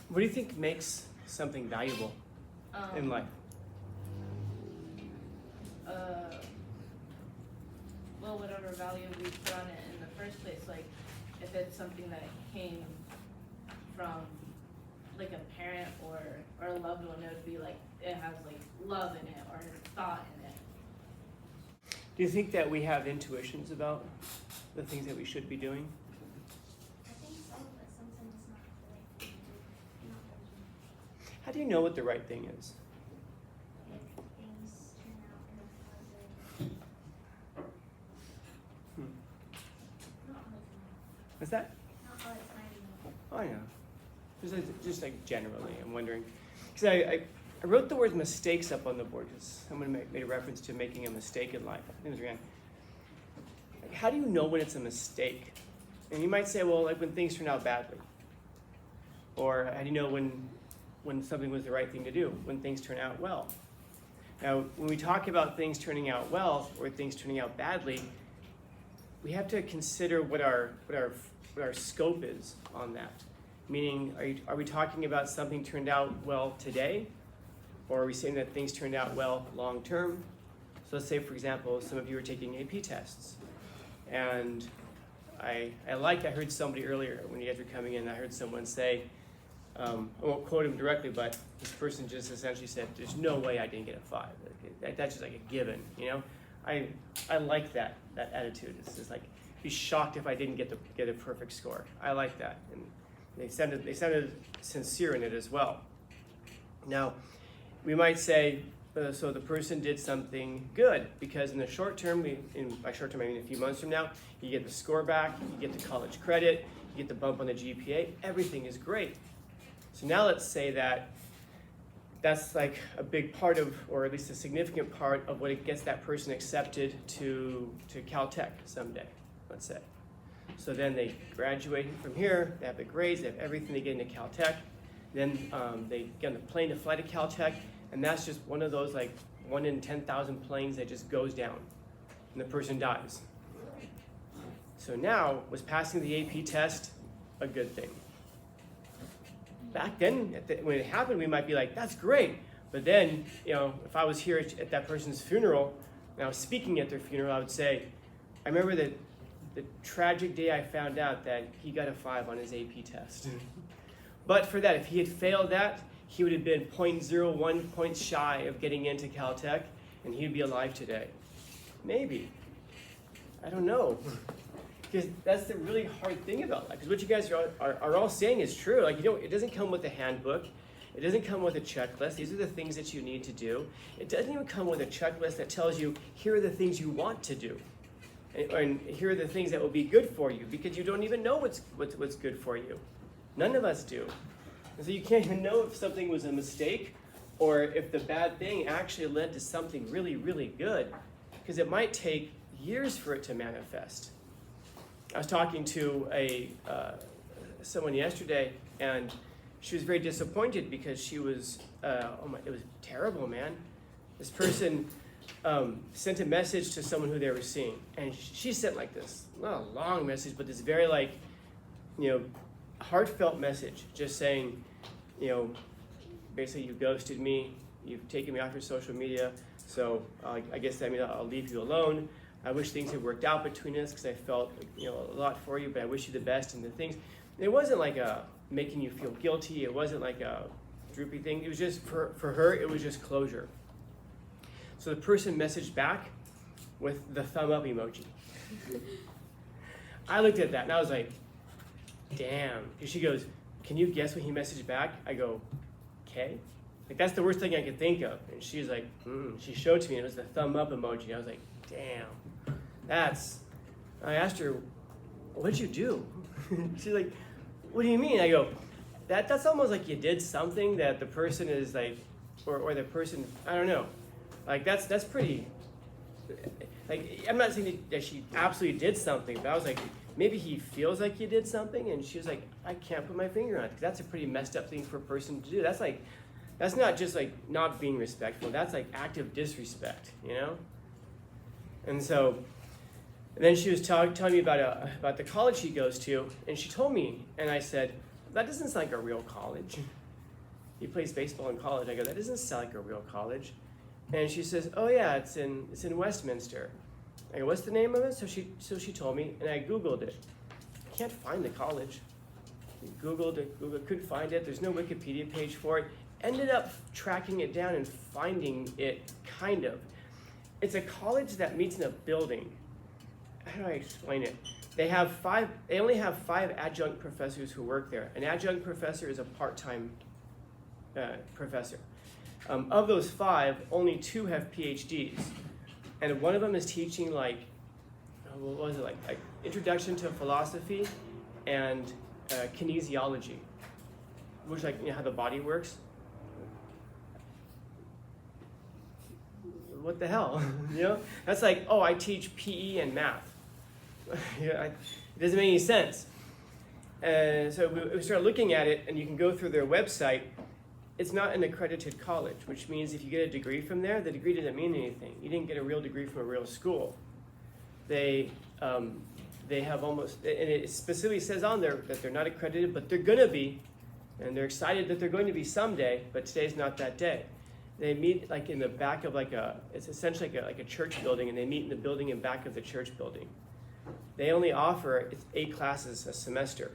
What do you think makes something valuable in life? Well, whatever value we put on it in the first place, like if it's something that came from like a parent or a loved one, it would be like it has like love in it or thought in it. Do you think that we have intuitions about the things that we should be doing? I think so, but sometimes it's not the right thing to do. Not really. How do you know what the right thing is? If things turn out in a positive, not all the time. Is that? Not all the time. Oh, I know. Just like generally, I'm wondering. Because I wrote the word mistakes up on the board because someone made a reference to making a mistake in life. I think it was Ryan. Like, how do you know when it's a mistake? And you might say, well, like when things turn out badly. Or how do you know when something was the right thing to do? When things turn out well. Now, when we talk about things turning out well or things turning out badly, we have to consider what our scope is on that. Meaning, are we talking about something turned out well today? Or are we saying that things turned out well long term? So let's say, for example, some of you are taking AP tests. And I heard somebody earlier when you guys were coming in, I heard someone say, I won't quote him directly, but this person just essentially said, there's no way I didn't get a 5. That's just like a given, you know? I like that attitude. It's just like, be shocked if I didn't get a perfect score. I like that. And they sounded sincere in it as well. Now, we might say, so the person did something good because in the short term, by short term I mean a few months from now, you get the score back, you get the college credit, you get the bump on the GPA, everything is great. So now let's say that's like a big part of, or at least a significant part of what it gets that person accepted to Caltech someday, let's say. So then they graduate from here, they have the grades, they have everything, they get into Caltech. Then they get on the plane to fly to Caltech, and that's just one of those like 1 in 10,000 planes that just goes down, and the person dies. So now, was passing the AP test a good thing? Back then, when it happened, we might be like, that's great. But then, you know, if I was here at that person's funeral, and I was speaking at their funeral, I would say, I remember the tragic day I found out that he got a 5 on his AP test. But for that, if he had failed that, he would have been 0.01 points shy of getting into Caltech, and he'd be alive today. Maybe. I don't know. Because that's the really hard thing about life. Because what you guys are all saying is true. Like, you know, it doesn't come with a handbook. It doesn't come with a checklist. These are the things that you need to do. It doesn't even come with a checklist that tells you, here are the things you want to do. And here are the things that will be good for you, because you don't even know what's good for you. None of us do. And so you can't even know if something was a mistake or if the bad thing actually led to something really, really good, because it might take years for it to manifest. I was talking to someone yesterday, and she was very disappointed because she was, it was terrible, man. This person sent a message to someone who they were seeing, and she sent like this, not a long message, but this very like, you know, heartfelt message, just saying, you know, basically you ghosted me, you've taken me off your social media, so I guess that means I'll leave you alone. I wish things had worked out between us because I felt, you know, a lot for you, but I wish you the best and the things. It wasn't like making you feel guilty. It wasn't like a droopy thing. It was just, for her, it was just closure. So the person messaged back with the thumb up emoji. I looked at that and I was like, damn. Because she goes, can you guess what he messaged back? I go, okay. Like, that's the worst thing I could think of. And she's like, she showed to me, and it was the thumb up emoji. I was like, damn. I asked her, what'd you do? She's like, what do you mean? I go, that's almost like you did something that the person is like, or the person, I don't know. Like, that's pretty, like, I'm not saying that she absolutely did something, but I was like, maybe he feels like you did something, and she was like, I can't put my finger on it, because that's a pretty messed up thing for a person to do. That's not just like not being respectful, that's like active disrespect, you know? And then she was telling me about the college she goes to, and she told me, and I said, that doesn't sound like a real college. he plays baseball in college. I go, that doesn't sound like a real college. And she says, oh yeah, it's in Westminster. I go, what's the name of it? So she told me, and I Googled it. I can't find the college. Googled it, couldn't find it. There's no Wikipedia page for it. Ended up tracking it down and finding it, kind of. It's a college that meets in a building. How do I explain it? They only have 5 adjunct professors who work there. An adjunct professor is a part-time professor. Of those 5, only 2 have PhDs. And one of them is teaching like introduction to philosophy and kinesiology, which how the body works. What the hell, That's like, oh, I teach PE and math. It doesn't make any sense. So we started looking at it, and you can go through their website. It's not an accredited college, which means if you get a degree from there, the degree doesn't mean anything. You didn't get a real degree from a real school. They have almost, and it specifically says on there that they're not accredited, but they're going to be, and they're excited that they're going to be someday, but today's not that day. They meet like in the back of it's essentially like a church building, and they meet in the building in back of the church building. They only offer 8 classes a semester,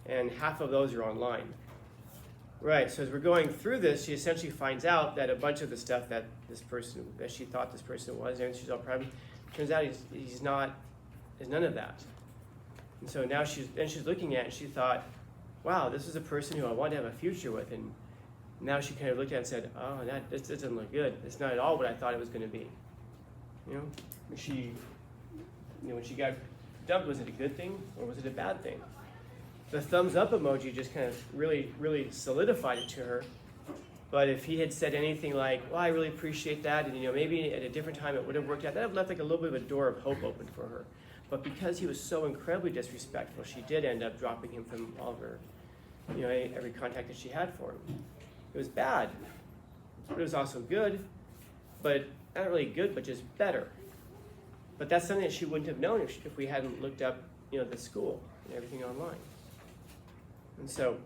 and half of those are online. Right, so as we're going through this, she essentially finds out that a bunch of the stuff that she thought this person was, and she's all proud of him, turns out he's not, there's none of that. And so now she's looking at it, and she thought, wow, this is a person who I want to have a future with, and now she kind of looked at it and said, oh, this doesn't look good. It's not at all what I thought it was going to be. When she got dumped, was it a good thing or was it a bad thing? The thumbs up emoji just kind of really, really solidified it to her. But if he had said anything like, well, I really appreciate that, and maybe at a different time it would have worked out, that would have left like a little bit of a door of hope open for her. But because he was so incredibly disrespectful, she did end up dropping him from all of her, every contact that she had for him. It was bad, but it was also good, but not really good, but just better. But that's something that she wouldn't have known if we hadn't looked up, the school and everything online. And so,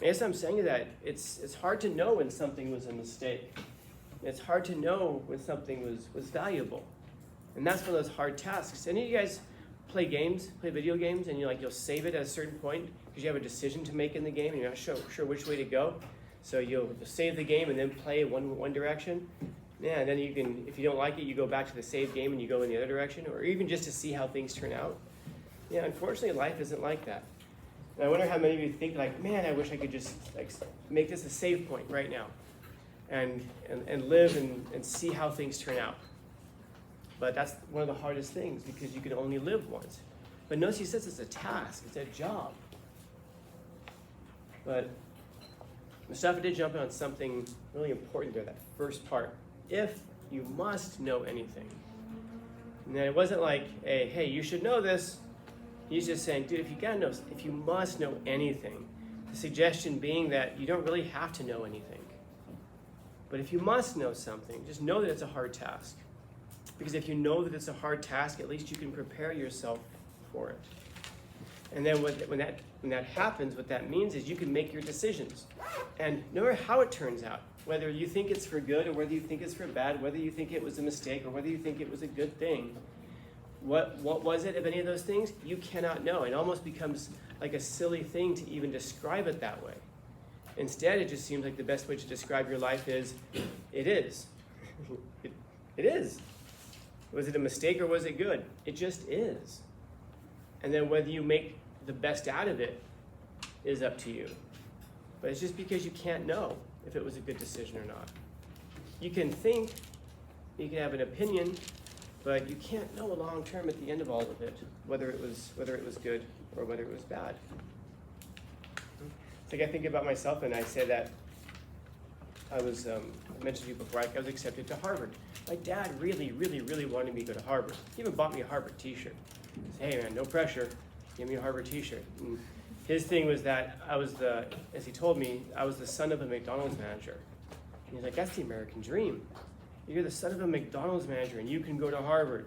I guess I'm saying that it's hard to know when something was a mistake. It's hard to know when something was valuable. And that's one of those hard tasks. Any of you guys play video games, and you'll save it at a certain point because you have a decision to make in the game and you're not sure which way to go. So you'll save the game and then play one direction. Yeah, and then you can, if you don't like it, you go back to the save game and you go in the other direction, or even just to see how things turn out. Yeah, unfortunately, life isn't like that. And I wonder how many of you think like, man, I wish I could just make this a save point right now and live and see how things turn out. But that's one of the hardest things because you can only live once. But notice he says it's a task, it's a job. But Mustafa did jump on something really important there, that first part. If you must know anything. And then it wasn't like, hey, you should know this. He's just saying, dude, if you must know anything. The suggestion being that you don't really have to know anything. But if you must know something, just know that it's a hard task. Because if you know that it's a hard task, at least you can prepare yourself for it. And then when that happens, what that means is you can make your decisions. And no matter how it turns out, whether you think it's for good or whether you think it's for bad, whether you think it was a mistake or whether you think it was a good thing, what was it of any of those things? You cannot know. It almost becomes like a silly thing to even describe it that way. Instead, it just seems like the best way to describe your life is, it is. It is. Was it a mistake or was it good? It just is. And then whether you make the best out of it is up to you. But it's just because you can't know if it was a good decision or not. You can think, you can have an opinion, but you can't know long term at the end of all of it whether it was good or whether it was bad. It's like I think about myself and I say that I mentioned to you before, I was accepted to Harvard. My dad really, really, really wanted me to go to Harvard. He even bought me a Harvard t-shirt. He said, hey man, no pressure, give me a Harvard t-shirt. And his thing was that as he told me, I was the son of a McDonald's manager. And he's like, that's the American dream. You're the son of a McDonald's manager and you can go to Harvard.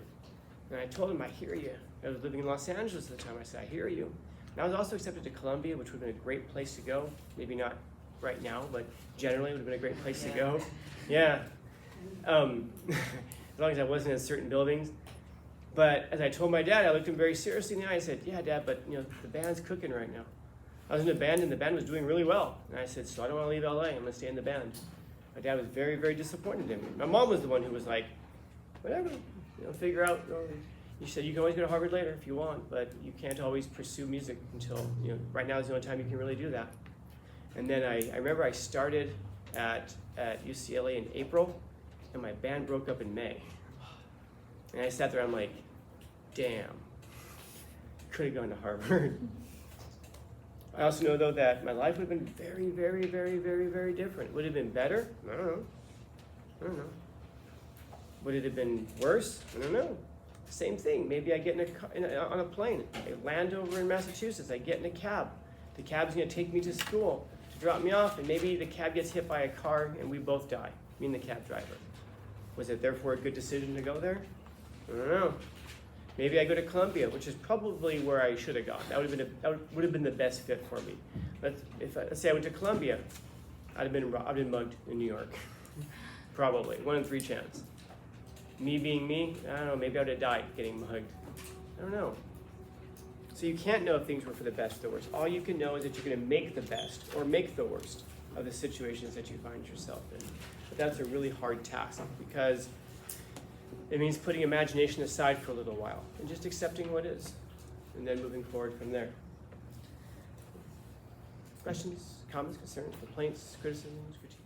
And I told him, I hear you. I was living in Los Angeles at the time. I said, I hear you. And I was also accepted to Columbia, which would have been a great place to go. Maybe not right now, but generally it would have been a great place to go. Yeah. As long as I wasn't in certain buildings. But as I told my dad, I looked him very seriously in the eye. I said, yeah, Dad, but the band's cooking right now. I was in a band and the band was doing really well. And I said, so I don't want to leave LA. I'm going to stay in the band. My dad was very, very disappointed in me. My mom was the one who was like, whatever, figure out. You said you can always go to Harvard later if you want, but you can't always pursue music until, right now is the only time you can really do that. And then I remember I started at UCLA in April, and my band broke up in May. And I sat there, I'm like, damn, could have gone to Harvard. I also know, though, that my life would have been very, very, very, very, very different. Would it have been better? I don't know. Would it have been worse? I don't know. Same thing. Maybe I get on a plane. I land over in Massachusetts. I get in a cab. The cab's going to take me to school to drop me off, and maybe the cab gets hit by a car and we both die, me and the cab driver. Was it therefore a good decision to go there? I don't know. Maybe I go to Columbia, which is probably where I should have gone. That would have been the best fit for me. Let's say I went to Columbia, I'd have been mugged in New York. Probably 1 in 3 chance. Me being me, I don't know. Maybe I would have died getting mugged. I don't know. So you can't know if things were for the best or the worst. All you can know is that you're going to make the best or make the worst of the situations that you find yourself in. But that's a really hard task because it means putting imagination aside for a little while and just accepting what is and then moving forward from there. Questions, comments, concerns, complaints, criticisms, critiques?